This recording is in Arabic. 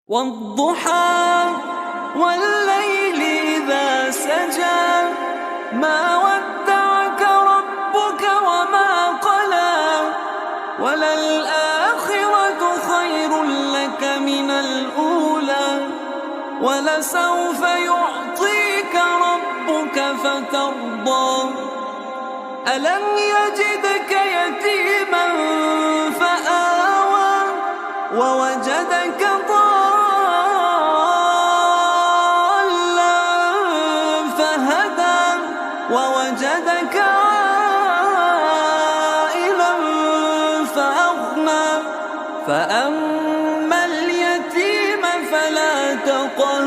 والضحى والليل إذا سجى ما ودعك ربك وما قلى وللآخرة خير لك من الأولى ولسوف يعطيك ربك فترضى ألم يجدك يتيما فآوى ووجدك ووجدك عائلا فأغنى فأما اليتيم فلا تقهر